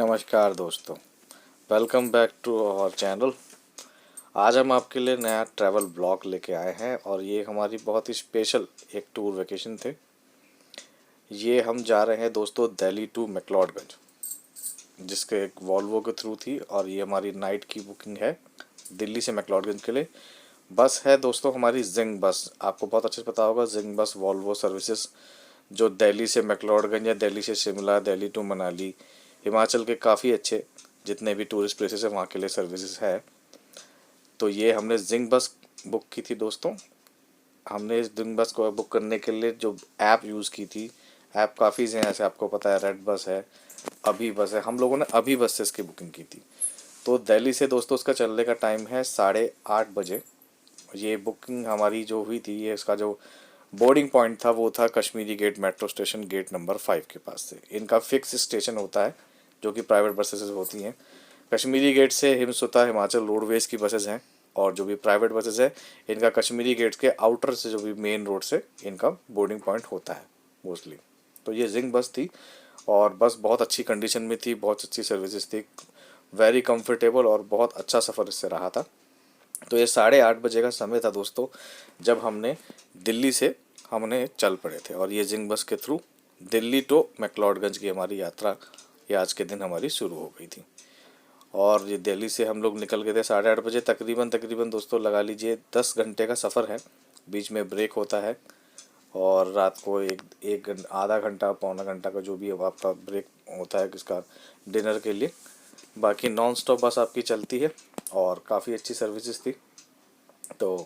नमस्कार दोस्तों, welcome back to our channel. आज हम आपके लिए नया ट्रैवल ब्लॉग लेके आए हैं और ये हमारी बहुत ही स्पेशल एक टूर वेकेशन थे। ये हम जा रहे हैं दोस्तों दिल्ली टू मैक्लोडगंज, जिसके एक वॉल्वो के थ्रू थी और ये हमारी नाइट की बुकिंग है दिल्ली से मैक्लोडगंज के लिए। बस है दोस्तों हमारी जिंग बस, आपको बहुत अच्छे से पता होगा जिंग बस वॉल्वो सर्विसेज, जो दिल्ली से मैक्लोडगंज या दिल्ली से शिमला, दिल्ली टू मनाली, हिमाचल के काफ़ी अच्छे जितने भी टूरिस्ट प्लेसेस हैं वहाँ के लिए सर्विसेज है। तो ये हमने जिंग बस बुक की थी दोस्तों। हमने इस जिंग बस को बुक करने के लिए जो ऐप यूज़ की थी, ऐप काफ़ी हैं, जैसे आपको पता है रेड बस है, अभी बस है। हम लोगों ने अभी बस से इसकी बुकिंग की थी। तो दिल्ली से दोस्तों उसका चलने का टाइम है 8:30 बजे। ये बुकिंग हमारी जो हुई थी, ये इसका जो बोर्डिंग पॉइंट था वो था Kashmiri gate metro station, gate number 5 के पास से। इनका फिक्स स्टेशन होता है जो कि प्राइवेट बसेस होती हैं। कश्मीरी गेट से हिमसुता हिमाचल रोडवेज़ की बसेस हैं, और जो भी प्राइवेट बसेस हैं इनका कश्मीरी गेट के आउटर से, जो भी मेन रोड से इनका बोर्डिंग पॉइंट होता है मोस्टली। तो ये जिंग बस थी और बस बहुत अच्छी कंडीशन में थी, बहुत अच्छी सर्विसेज थी, वेरी कंफर्टेबल और बहुत अच्छा सफ़र इससे रहा था। तो ये 8:30 बजे का समय था दोस्तों, जब हमने दिल्ली से हमने चल पड़े थे और ये जिंग बस के थ्रू दिल्ली टू मैक्लोडगंज की हमारी यात्रा ये आज के दिन हमारी शुरू हो गई थी। और ये दिल्ली से हम लोग निकल गए थे 8:30 बजे। तकरीबन दोस्तों लगा लीजिए 10 घंटे का सफ़र है, बीच में ब्रेक होता है और रात को आधा घंटा पौना घंटा का जो भी आपका ब्रेक होता है किसका, डिनर के लिए। बाकी नॉन स्टॉप बस आपकी चलती है और काफ़ी अच्छी सर्विसेज थी। तो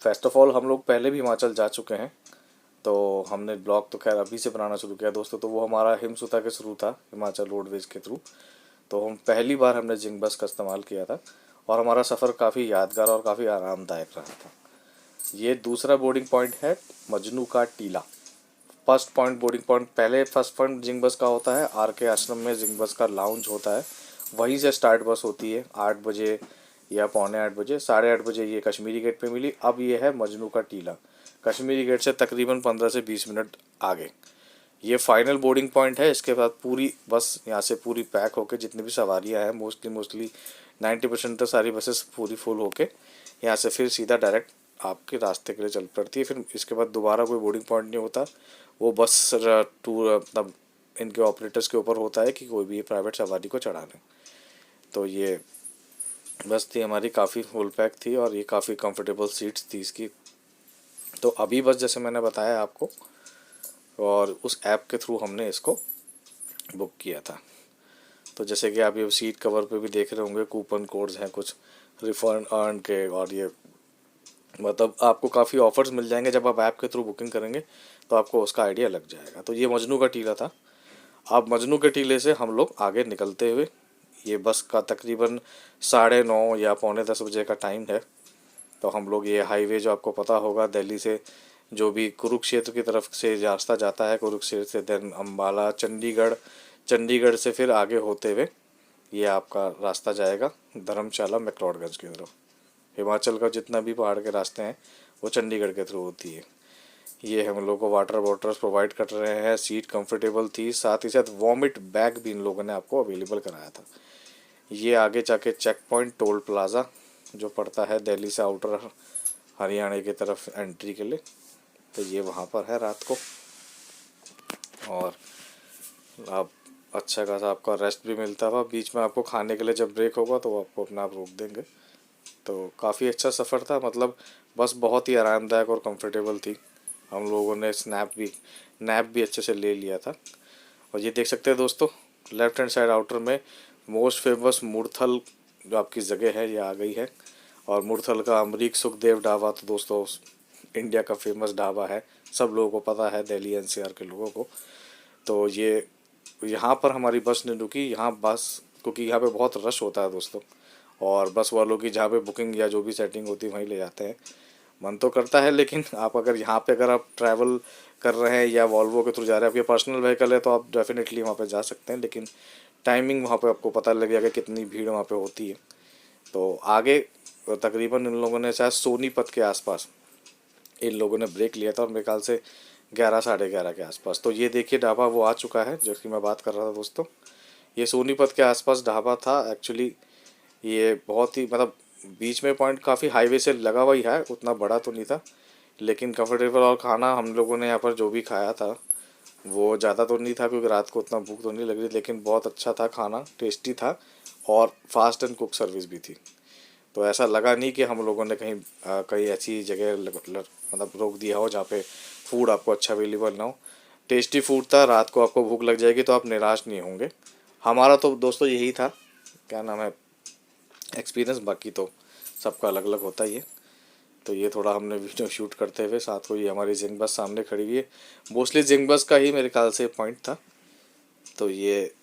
फर्स्ट ऑफ ऑल हम लोग पहले भी हिमाचल जा चुके हैं, तो हमने ब्लॉग तो खैर अभी से बनाना शुरू किया दोस्तों। तो वो हमारा हिमसुता के थ्रू था, हिमाचल रोडवेज़ के थ्रू। तो हम पहली बार हमने जिंग बस का इस्तेमाल किया था और हमारा सफ़र काफ़ी यादगार और काफ़ी आरामदायक रहा था। ये दूसरा बोर्डिंग पॉइंट है मजनू का टीला। फर्स्ट पॉइंट बोर्डिंग पॉइंट, पहले फर्स्ट पॉइंट जिंग बस का होता है आर के आश्रम में, जिंग बस का लाउंज होता है, वहीं से स्टार्ट बस होती है 8 बजे या पौने 8 बजे। 8:30 बजे ये कश्मीरी गेट पे मिली। अब ये है मजनू का टीला, कश्मीरी गेट से तकरीबन 15 से 20 मिनट आगे। ये फाइनल बोर्डिंग पॉइंट है। इसके बाद पूरी बस यहाँ से पूरी पैक होके, जितनी भी सवारियाँ हैं मोस्टली 90% तो सारी बसेस पूरी फुल होके यहाँ से फिर सीधा डायरेक्ट आपके रास्ते के लिए चल पड़ती है। फिर इसके बाद दोबारा कोई बोर्डिंग पॉइंट नहीं होता। वो बस टूर मतलब इनके ऑपरेटर्स के ऊपर होता है कि कोई भी प्राइवेट सवारी को चढ़ा लें। तो ये बस थी हमारी, काफ़ी फुल पैक थी और ये काफ़ी कंफर्टेबल सीट्स थी इसकी। तो अभी बस जैसे मैंने बताया आपको, और उस ऐप के थ्रू हमने इसको बुक किया था। तो जैसे कि आप ये सीट कवर पे भी देख रहे होंगे, कूपन कोड्स हैं कुछ रिफंड अर्न के, और ये मतलब आपको काफ़ी ऑफर्स मिल जाएंगे जब आप ऐप के थ्रू बुकिंग करेंगे, तो आपको उसका आइडिया लग जाएगा। तो ये मजनू का टीला था। अब मजनू के टीले से हम लोग आगे निकलते हुए, ये बस का तकरीबन 9:30 या पौने 10 बजे का टाइम है। तो हम लोग ये हाईवे जो आपको पता होगा दिल्ली से जो भी कुरुक्षेत्र की तरफ से रास्ता जाता है, कुरुक्षेत्र से देन अम्बाला, चंडीगढ़, चंडीगढ़ से फिर आगे होते हुए ये आपका रास्ता जाएगा धर्मशाला मैक्लोडगंज की तरफ। हिमाचल का जितना भी पहाड़ के रास्ते हैं वो चंडीगढ़ के थ्रू होती है। ये हम लोग को वाटर बॉटल्स प्रोवाइड कर रहे हैं, सीट कंफर्टेबल थी, साथ ही साथ वॉमिट बैग भी इन लोगों ने आपको अवेलेबल कराया था। ये आगे जाके चेक पॉइंट टोल प्लाज़ा जो पड़ता है दिल्ली से आउटर हरियाणा की तरफ एंट्री के लिए, तो ये वहाँ पर है रात को। और आप अच्छा खासा आपका रेस्ट भी मिलता हुआ, बीच में आपको खाने के लिए जब ब्रेक होगा तो आपको अपना आप रोक देंगे। तो काफ़ी अच्छा सफ़र था, मतलब बस बहुत ही आरामदायक और कंफर्टेबल थी। हम लोगों ने नैप भी अच्छे से ले लिया था। और ये देख सकते हैं दोस्तों, लेफ्ट हैंड साइड आउटर में मोस्ट फेमस मुरथल जो आपकी जगह है ये आ गई है। और मुरथल का अमरीक सुखदेव ढाबा तो दोस्तों इंडिया का फेमस ढाबा है, सब लोगों को पता है, दिल्ली एनसीआर के लोगों को। तो ये यहाँ पर हमारी बस ने रुकी, यहाँ बस क्योंकि यहाँ पे बहुत रश होता है दोस्तों, और बस वालों की जहाँ पे बुकिंग या जो भी सेटिंग होती है वहीं ले जाते हैं। मन तो करता है, लेकिन आप अगर यहाँ पे अगर आप ट्रैवल कर रहे हैं या वॉल्वो के थ्रू जा रहे हैं, आपके पर्सनल व्हीकल है, तो आप डेफिनेटली वहाँ पे जा सकते हैं, लेकिन टाइमिंग वहाँ पे आपको पता लग जाएगा कितनी भीड़ वहाँ पे होती है। तो आगे तकरीबन इन लोगों ने शायद सोनीपत के आसपास इन लोगों ने ब्रेक लिया था, और मेरे ख्याल से 11 साढ़े 11 के आसपास। तो ये देखिए ढाबा वो आ चुका है जो कि मैं बात कर रहा था दोस्तों, ये सोनीपत के आसपास ढाबा था एक्चुअली। ये बहुत ही मतलब बीच में पॉइंट काफ़ी हाईवे से लगा हुआ ही है, उतना बड़ा तो नहीं था, लेकिन कंफर्टेबल। और खाना हम लोगों ने यहाँ पर जो भी खाया था वो ज़्यादा तो नहीं था क्योंकि रात को उतना भूख तो नहीं लग रही, लेकिन बहुत अच्छा था खाना, टेस्टी था और फास्ट एंड कुक सर्विस भी थी। तो ऐसा लगा नहीं कि हम लोगों ने कहीं कहीं ऐसी जगह मतलब रोक दिया हो जहाँ पे फूड आपको अच्छा अवेलेबल ना हो। टेस्टी फूड था, रात को आपको भूख लग जाएगी तो आप निराश नहीं होंगे। हमारा तो दोस्तों यही था, क्या नाम है, एक्सपीरियंस। बाकी तो सबका अलग अलग होता ही है। तो ये थोड़ा हमने वीडियो शूट करते हुए, साथ को ये हमारी जिंग बस सामने खड़ी हुई है, मोस्टली जिंग बस का ही मेरे ख्याल से पॉइंट था। तो ये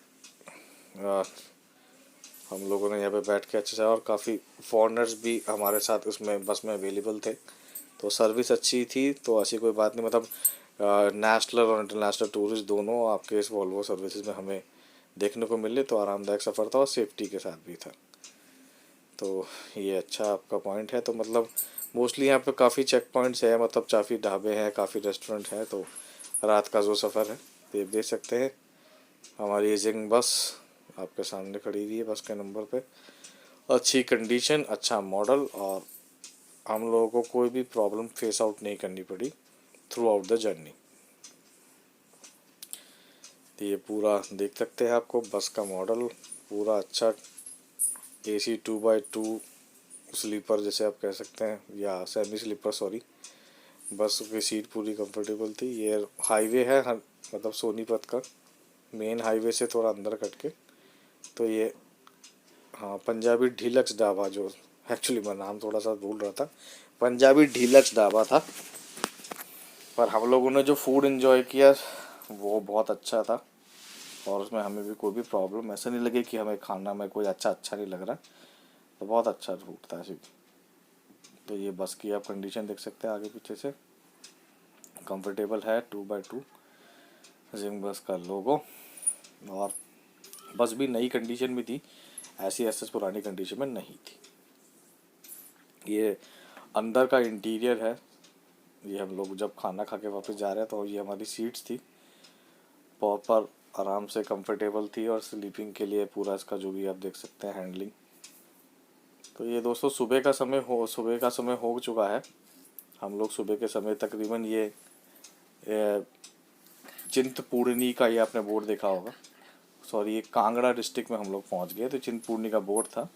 आ, हम लोगों ने यहाँ पे बैठ के अच्छे से, और काफ़ी फॉरेनर्स भी हमारे साथ उसमें बस में अवेलेबल थे, तो सर्विस अच्छी थी। तो ऐसी कोई बात नहीं, मतलब नेशनल और इंटरनेशनल टूरिस्ट दोनों आपके इस वॉल्वो सर्विसेज में हमें देखने को मिले। तो आरामदायक सफ़र था और सेफ्टी के साथ भी था। तो ये अच्छा आपका पॉइंट है। तो मतलब मोस्टली यहाँ पे काफ़ी चेक पॉइंट्स है, मतलब काफ़ी ढाबे हैं, काफ़ी रेस्टोरेंट हैं। तो रात का जो सफ़र है तो ये देख सकते हैं, हमारी जिंग बस आपके सामने खड़ी हुई है। बस के नंबर पे अच्छी कंडीशन, अच्छा मॉडल, और हम लोगों को कोई भी प्रॉब्लम फेस आउट नहीं करनी पड़ी थ्रू आउट द जर्नी। तो ये पूरा देख सकते हैं, आपको बस का मॉडल पूरा अच्छा, AC 2x2 स्लीपर जैसे आप कह सकते हैं, या सेमी स्लीपर सॉरी। बस की सीट पूरी कंफर्टेबल थी। ये हाईवे है मतलब सोनीपत का मेन हाईवे से थोड़ा अंदर कट के। तो ये हाँ, पंजाबी डीलक्स ढाबा, जो एक्चुअली मैं नाम थोड़ा सा भूल रहा था, पंजाबी डीलक्स ढाबा था। पर हम लोगों ने जो फूड एंजॉय किया वो बहुत अच्छा था, और उसमें हमें भी कोई भी प्रॉब्लम ऐसा नहीं लगी कि हमें खाना में कोई अच्छा नहीं लग रहा। तो बहुत अच्छा फूड था ऐसे। तो ये बस की आप कंडीशन देख सकते हैं, आगे पीछे से कंफर्टेबल है, 2x2 जिंग बस का लोगो। और बस भी नई कंडीशन में थी, ऐसी एसएस पुरानी कंडीशन में नहीं थी। ये अंदर का इंटीरियर है। ये हम लोग जब खाना खा के वापस जा रहे हैं तो ये हमारी सीट्स थी, प्रॉपर आराम से कंफर्टेबल थी, और स्लीपिंग के लिए पूरा इसका जो भी आप देख सकते हैं हैंडलिंग। तो ये दोस्तों सुबह का समय हो चुका है। हम लोग सुबह के समय तकरीबन ये चिंतपूर्णी का, ये आपने बोर्ड देखा होगा, सॉरी ये कांगड़ा डिस्ट्रिक्ट में हम लोग पहुंच गए। तो चिंतपूर्णी का बोर्ड था,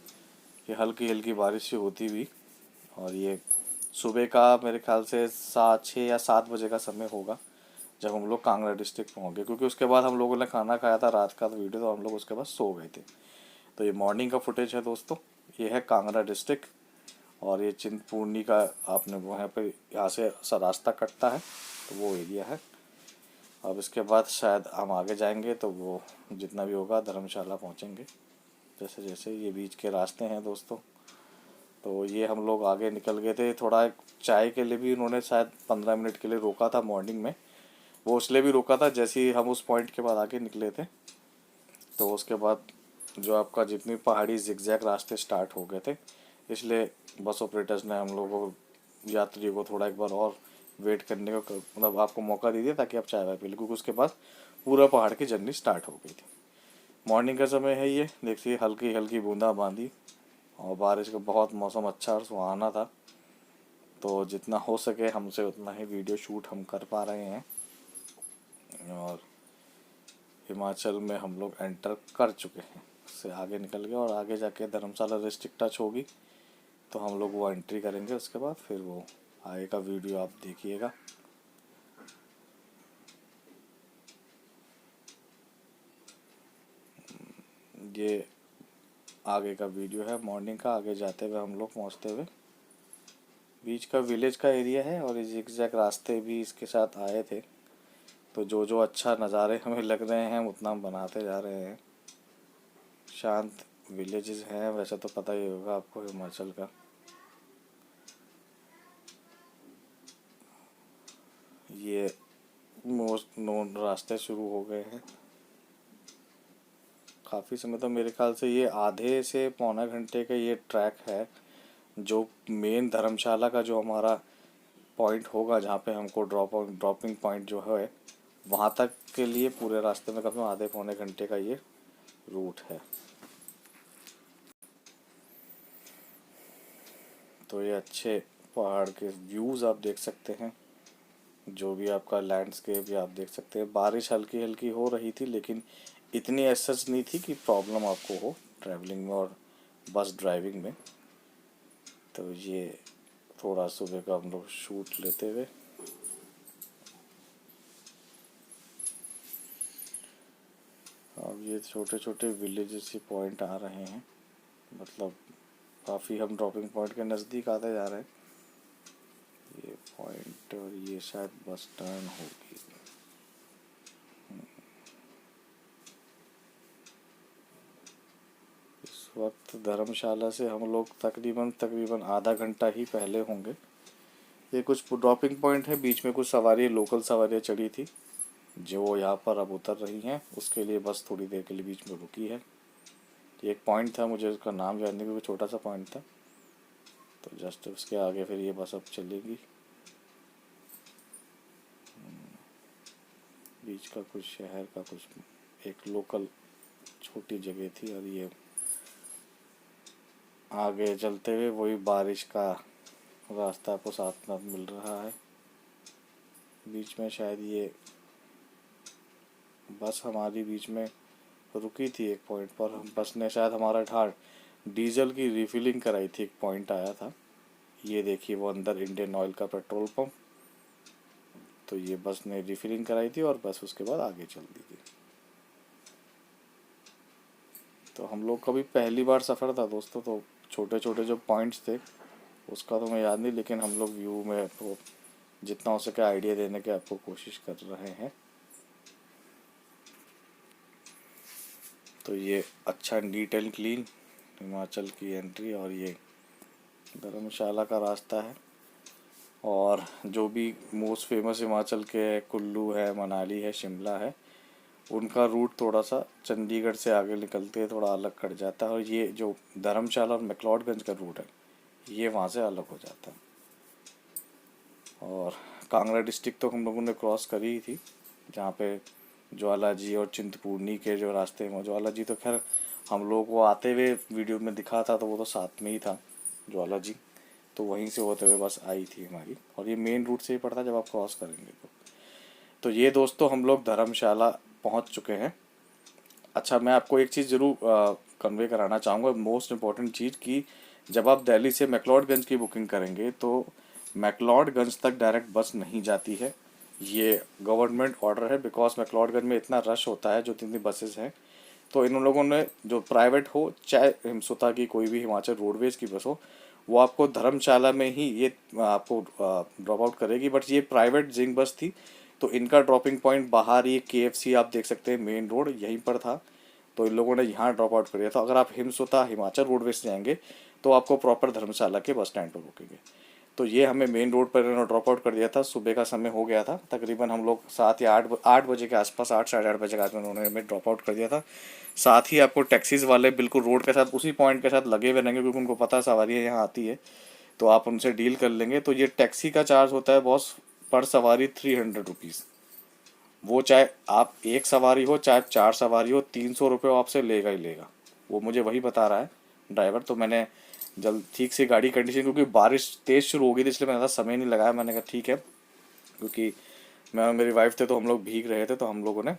ये हल्की हल्की बारिश से होती हुई, और ये सुबह का मेरे ख्याल से 6 या 7 बजे का समय होगा जब हम लोग कांगड़ा डिस्ट्रिक्ट पहुँच गए, क्योंकि उसके बाद हम लोगों ने खाना खाया था रात का, तो वीडियो तो हम लोग उसके बाद सो गए थे। तो ये मॉर्निंग का फुटेज है दोस्तों। ये है कांगड़ा डिस्ट्रिक्ट, और ये चिंतपूर्णी का आपने वहाँ पे यहाँ से रास्ता कटता है तो वो एरिया है। अब इसके बाद शायद हम आगे जाएंगे तो वो जितना भी होगा धर्मशाला पहुँचेंगे, जैसे जैसे ये बीच के रास्ते हैं दोस्तों। तो ये हम लोग आगे निकल गए थे, थोड़ा चाय के लिए भी उन्होंने शायद 15 मिनट के लिए रोका था मॉर्निंग में। वो इसलिए भी रोका था, जैसे ही हम उस पॉइंट के बाद आगे निकले थे तो उसके बाद जो आपका जितनी पहाड़ी जिगजैग रास्ते स्टार्ट हो गए थे, इसलिए बस ऑपरेटर्स ने हम लोगों को, यात्रियों को, थोड़ा एक बार और वेट करने का मतलब आपको मौका दे दिया ताकि आप चाय वाय पी लें, क्योंकि उसके बाद पूरा पहाड़ की जर्नी स्टार्ट हो गई थी। मॉर्निंग का समय है, ये देखिए हल्की हल्की बूंदाबांदी, और बारिश का बहुत मौसम अच्छा और सुहाना था। तो जितना हो सके हमसे उतना ही वीडियो शूट हम कर पा रहे हैं। और हिमाचल में हम लोग एंटर कर चुके हैं, उससे आगे निकल गए, और आगे जाके धर्मशाला डिस्ट्रिक्ट टच होगी तो हम लोग वो एंट्री करेंगे। उसके बाद फिर वो आगे का वीडियो आप देखिएगा। ये आगे का वीडियो है मॉर्निंग का, आगे जाते हुए हम लोग पहुँचते हुए बीच का विलेज का एरिया है, और ये जिगजैग रास्ते भी इसके साथ आए थे। तो जो जो अच्छा नज़ारे हमें लग रहे हैं हम उतना हम बनाते जा रहे हैं। शांत विलेजेस हैं, वैसे तो पता ही होगा आपको हिमाचल का। ये मोस्ट नोन रास्ते शुरू हो गए हैं। काफ़ी समय तो मेरे ख्याल से ये आधे से पौना घंटे का ये ट्रैक है, जो मेन धर्मशाला का जो हमारा पॉइंट होगा जहाँ पे हमको ड्रॉपिंग पॉइंट जो है वहाँ तक के लिए पूरे रास्ते में कम से कम आधे पौने घंटे का ये रूट है। तो ये अच्छे पहाड़ के व्यूज़ आप देख सकते हैं, जो भी आपका लैंडस्केप ये आप देख सकते हैं। बारिश हल्की हल्की हो रही थी, लेकिन इतनी ऐसा नहीं थी कि प्रॉब्लम आपको हो ट्रैवलिंग में और बस ड्राइविंग में। तो ये थोड़ा सुबह का हम लोग शूट लेते हुए, अब ये छोटे छोटे विलेजेस के पॉइंट आ रहे हैं, मतलब काफ़ी हम ड्रॉपिंग पॉइंट के नज़दीक आते जा रहे हैं। ये पॉइंट और ये शायद बस टर्न होगी। इस वक्त धर्मशाला से हम लोग तकरीबन आधा घंटा ही पहले होंगे। ये कुछ ड्रॉपिंग पॉइंट है, बीच में कुछ सवारी लोकल सवारियाँ चढ़ी थी जो यहाँ पर अब उतर रही हैं, उसके लिए बस थोड़ी देर के लिए बीच में रुकी है। ये एक पॉइंट था, मुझे उसका नाम याद नहीं, क्योंकि छोटा सा पॉइंट था। तो जस्ट उसके आगे फिर ये बस अब चलेगी। बीच का कुछ शहर का कुछ एक लोकल छोटी जगह थी, और ये आगे चलते हुए वही बारिश का रास्ता आपको साथ साथ मिल रहा है। बीच में शायद ये बस हमारी बीच में रुकी थी एक पॉइंट पर, बस ने शायद हमारा ठार डीजल की रिफिलिंग कराई थी। एक पॉइंट आया था, ये देखिए वो अंदर इंडियन ऑयल का पेट्रोल पंप। तो ये बस ने रिफिलिंग कराई थी और बस उसके बाद आगे चल दी थी। तो हम लोग का भी पहली बार सफ़र था दोस्तों, तो छोटे छोटे जो पॉइंट्स थे उसका तो मैं याद नहीं, लेकिन हम लोग व्यू में तो जितना हो सके आइडिया देने की आपको कोशिश कर रहे हैं। तो ये अच्छा नीट एंड क्लीन हिमाचल की एंट्री, और ये धर्मशाला का रास्ता है। और जो भी मोस्ट फेमस हिमाचल के कुल्लू है, मनाली है, शिमला है, उनका रूट थोड़ा सा चंडीगढ़ से आगे निकलते हैं, थोड़ा अलग कट जाता है। और ये जो धर्मशाला और मैक्लोडगंज का रूट है ये वहाँ से अलग हो जाता है। और कांगड़ा डिस्ट्रिक्ट तो हम लोगों ने क्रॉस करी ही थी, जहाँ पे ज्वाला जी और चिंतपूर्णी के जो रास्ते हैं, ज्वाला जी तो खैर हम लोग को आते हुए वीडियो में दिखा था, तो वो तो साथ में ही था ज्वाला जी, तो वहीं से होते हुए बस आई थी हमारी। और ये मेन रूट से ही पड़ता जब आप क्रॉस करेंगे तो ये दोस्तों हम लोग धर्मशाला पहुंच चुके हैं। अच्छा, मैं आपको एक चीज़ ज़रूर कन्वे कराना चाहूँगा, मोस्ट इम्पॉर्टेंट चीज़, कि जब आप दिल्ली से मैक्लोडगंज की बुकिंग करेंगे तो मैक्लोडगंज तक डायरेक्ट बस नहीं जाती है। ये गवर्नमेंट ऑर्डर है, बिकॉज मैक्लोडगंज में इतना रश होता है, जो जितनी बसेस हैं, तो इन लोगों ने जो प्राइवेट हो चाहे हिमसुता की कोई भी हिमाचल रोडवेज़ की बस हो, वो आपको धर्मशाला में ही ये आपको ड्रॉप आउट करेगी। बट ये प्राइवेट जिंग बस थी, तो इनका ड्रॉपिंग पॉइंट बाहर ही KFC आप देख सकते हैं, मेन रोड यहीं पर था, तो इन लोगों ने यहाँ ड्रॉप आउट कर दिया था। अगर आप हिमसुता हिमाचल रोडवेज से जाएंगे तो आपको प्रॉपर धर्मशाला के बस स्टैंड पर रुकेंगे। तो ये हमें मेन रोड पर इन्होंने ड्रॉप आउट कर दिया था। सुबह का समय हो गया था, तकरीबन हम लोग 7 या 8 बजे के आसपास, 8 साढ़े 8 बजे के आसपास उन्होंने हमें ड्रॉप आउट कर दिया था। साथ ही आपको टैक्सीज़ वाले बिल्कुल रोड के साथ उसी पॉइंट के साथ लगे हुए रहेंगे, क्योंकि उनको पता सवारी यहाँ आती है, तो आप उनसे डील कर लेंगे। तो ये टैक्सी का चार्ज होता है बॉस, पर सवारी 300 रुपीज़। वो चाहे आप एक सवारी हो चाहे 4 सवारी हो, 300 रुपये आपसे लेगा ही लेगा। वो मुझे वही बता रहा है ड्राइवर। तो मैंने जल्द ठीक से गाड़ी कंडीशन, क्योंकि बारिश तेज़ शुरू हो गई थी, इसलिए मैंने ज़्यादा समय नहीं लगाया। मैंने कहा ठीक है, क्योंकि मैं और मेरी वाइफ थे तो हम लोग भीग रहे थे, तो हम लोगों ने,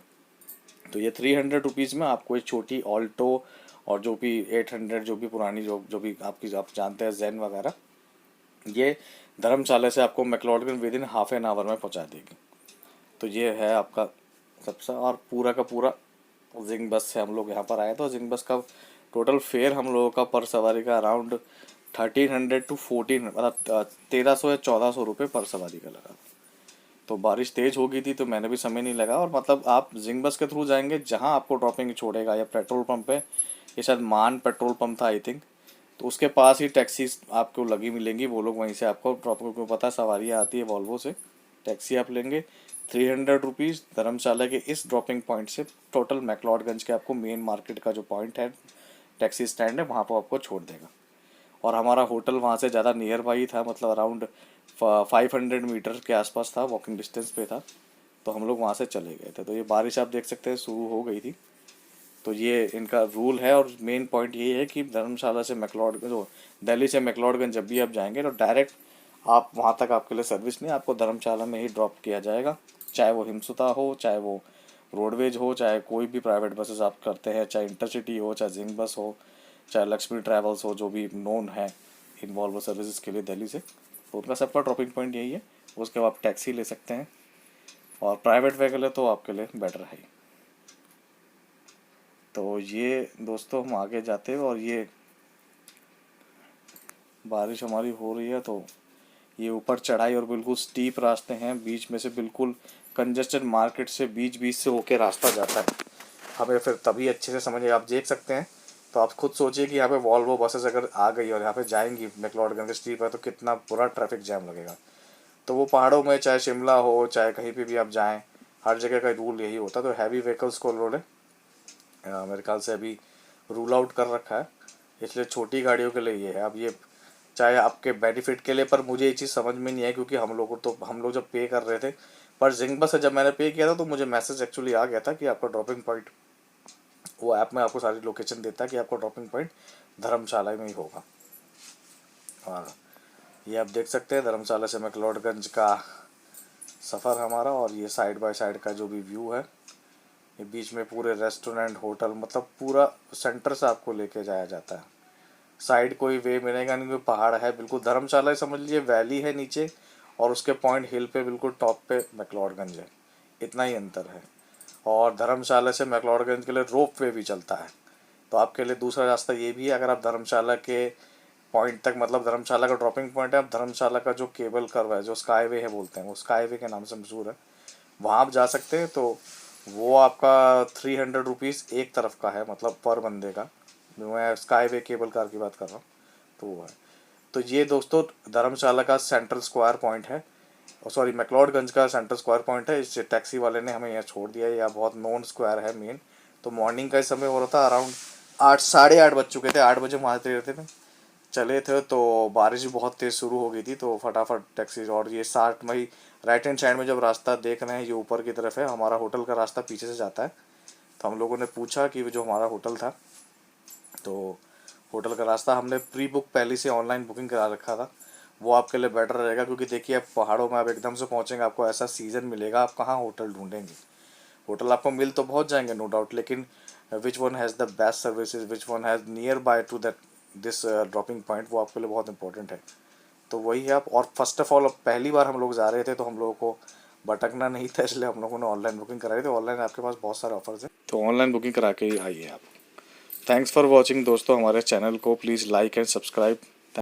तो ये 300 रुपीज़ में आपको एक छोटी ऑल्टो, और जो भी 800, जो भी पुरानी जो भी आपकी आप जानते हैं जैन वगैरह, ये धर्मशाला से आपको McLeodganj with in half an hour में पहुंचा देगी। तो ये है आपका सबसे, और पूरा का पूरा जिंग बस से हम लोग यहाँ पर आए। तो जिंग बस का टोटल फेयर हम लोगों का पर सवारी का अराउंड 1300 to 1400, मतलब 1300 या 1400 रुपये पर सवारी का लगा। तो बारिश तेज़ हो गई थी, तो मैंने भी समय नहीं लगा। और मतलब आप जिंग बस के थ्रू जाएंगे, जहाँ आपको ड्रॉपिंग छोड़ेगा, या पेट्रोल पंप पे, ये शायद मान पेट्रोल पंप था आई थिंक, तो उसके पास ही टैक्सी आपको लगी मिलेंगी। वो लोग वहीं से आपको ड्रॉप, को पता सवारियाँ आती है वॉल्वो से, टैक्सी आप लेंगे 300 रुपीज़ धर्मशाला के इस ड्रॉपिंग पॉइंट से टोटल मैक्लोडगंज के आपको मेन मार्केट का जो पॉइंट है, टैक्सी स्टैंड है, वहाँ पर आपको छोड़ देगा। और हमारा होटल वहाँ से ज़्यादा नियर बाई था, मतलब अराउंड 500 मीटर के आसपास था, वॉकिंग डिस्टेंस पे था। तो हम लोग वहाँ से चले गए थे। तो ये बारिश आप देख सकते हैं शुरू हो गई थी, तो ये इनका रूल है। और मेन पॉइंट ये है कि धर्मशाला से मैक्लोडगंज, जो दिल्ली से मैक्लोडगंज जब भी आप जाएंगे तो डायरेक्ट आप वहाँ तक आपके लिए सर्विस नहीं, आपको धर्मशाला में ही ड्रॉप किया जाएगा। चाहे वो हिमसुता हो, चाहे वो रोडवेज हो, चाहे कोई भी प्राइवेट बसेस आप करते हैं, चाहे इंटरसिटी हो, चाहे जिंक बस हो, चाहे लक्ष्मी ट्रैवल्स हो, जो भी नोन है इन्वॉल्व सर्विसेज के लिए दिल्ली से, तो उनका सबका ड्रॉपिंग पॉइंट यही है। उसके बाद आप टैक्सी ले सकते हैं, और प्राइवेट व्हीकल है तो आपके लिए बेटर है। तो ये दोस्तों हम आगे जाते हैं, और ये बारिश हमारी हो रही है, तो ये ऊपर चढ़ाई और बिल्कुल स्टीप रास्ते हैं, बीच में से बिल्कुल कंजेस्टेड मार्केट से बीच बीच से होके रास्ता जाता है। हमें फिर तभी अच्छे से समझिए, आप देख सकते हैं तो आप खुद सोचिए कि यहाँ पे वॉल्वो बसेस अगर आ गई और यहाँ पे जाएंगी मैक्लोडगंज स्ट्रीट पर, तो कितना बुरा ट्रैफिक जैम लगेगा। तो वो पहाड़ों में चाहे शिमला हो, चाहे कहीं पे भी आप जाएं, हर जगह का रूल यही होता है। तो हैवी व्हीकल्स को उन्होंने मेरे ख्याल से अभी रूल आउट कर रखा है, इसलिए छोटी गाड़ियों के लिए ये है। अब ये चाहे आपके बेनिफिट के लिए, पर मुझे ये चीज़ समझ में नहीं है, क्योंकि हम लोग जब पे कर रहे थे, पर जिंक बस से जब मैंने पे किया था तो मुझे मैसेज एक्चुअली आ गया था कि आपका ड्रॉपिंग पॉइंट, वो ऐप में आपको सारी लोकेशन देता है कि आपका ड्रॉपिंग पॉइंट धर्मशाला में ही होगा। और ये आप देख सकते हैं धर्मशाला से मैक्लोडगंज का सफ़र हमारा, और ये साइड बाय साइड का जो भी व्यू है, ये बीच में पूरे रेस्टोरेंट, होटल, मतलब पूरा सेंटर से आपको लेके जाया जाता है। साइड कोई वे मिलेगा नहीं, कोई पहाड़ है, बिल्कुल धर्मशाला समझ लीजिए वैली है नीचे, और उसके पॉइंट हिल पे बिल्कुल टॉप पे मैक्लोडगंज है, इतना ही अंतर है। और धर्मशाला से मैक्लोडगंज के लिए रोप वे भी चलता है। तो आपके लिए दूसरा रास्ता ये भी है, अगर आप धर्मशाला के पॉइंट तक, मतलब धर्मशाला का ड्रॉपिंग पॉइंट है, आप धर्मशाला का जो केबल कर्व है, जो स्काई वे है बोलते हैं, वो स्काई वे के नाम से मशहूर है, वहाँ आप जा सकते हैं। तो वो आपका 300 रुपीज़ एक तरफ का है, मतलब पर बंदे का। मैं स्काई वे केबल कार की बात कर रहा हूँ, तो वो है। तो ये दोस्तों धर्मशाला का सेंट्रल स्क्वायर पॉइंट है, और सॉरी मैक्लोडगंज का सेंट्रल स्क्वायर पॉइंट है। इस टैक्सी वाले ने हमें यहाँ छोड़ दिया है, यह बहुत नोन स्क्वायर है मेन। तो मॉर्निंग का इस समय हो रहा था, अराउंड 8, साढ़े 8 बज चुके थे, 8 बजे वहाँ रहते थे, चले थे, तो बारिश भी बहुत तेज़ शुरू हो गई थी, तो फटाफट टैक्सी। और ये 60 मई राइट हैंड साइड में जब रास्ता देख रहे हैं, ये ऊपर की तरफ है, हमारा होटल का रास्ता पीछे से जाता है। तो हम लोगों ने पूछा कि जो हमारा होटल था, तो होटल का रास्ता हमने प्री बुक पहले से ऑनलाइन बुकिंग करा रखा था, वो आपके लिए बेटर रहेगा, क्योंकि देखिए आप पहाड़ों में आप एकदम से पहुंचेंगे, आपको ऐसा सीज़न मिलेगा, आप कहाँ होटल ढूंढेंगे। होटल आपको मिल तो बहुत जाएंगे नो डाउट, लेकिन which one has the best services, which one has near by two that this dropping point, वो आपके लिए बहुत इंपॉर्टेंट है। तो वही है आप। और फर्स्ट ऑफ ऑल, अब पहली बार हम लोग जा रहे थे, तो हम लोगों को भटकना नहीं था, इसलिए हम लोगों ने ऑनलाइन बुकिंग कराई थी। ऑनलाइन आपके पास बहुत सारे ऑफर्स हैं, तो ऑनलाइन बुकिंग करा के ही आइए आप। थैंक्स फॉर वॉचिंग दोस्तों, हमारे चैनल को प्लीज़ लाइक एंड सब्सक्राइब।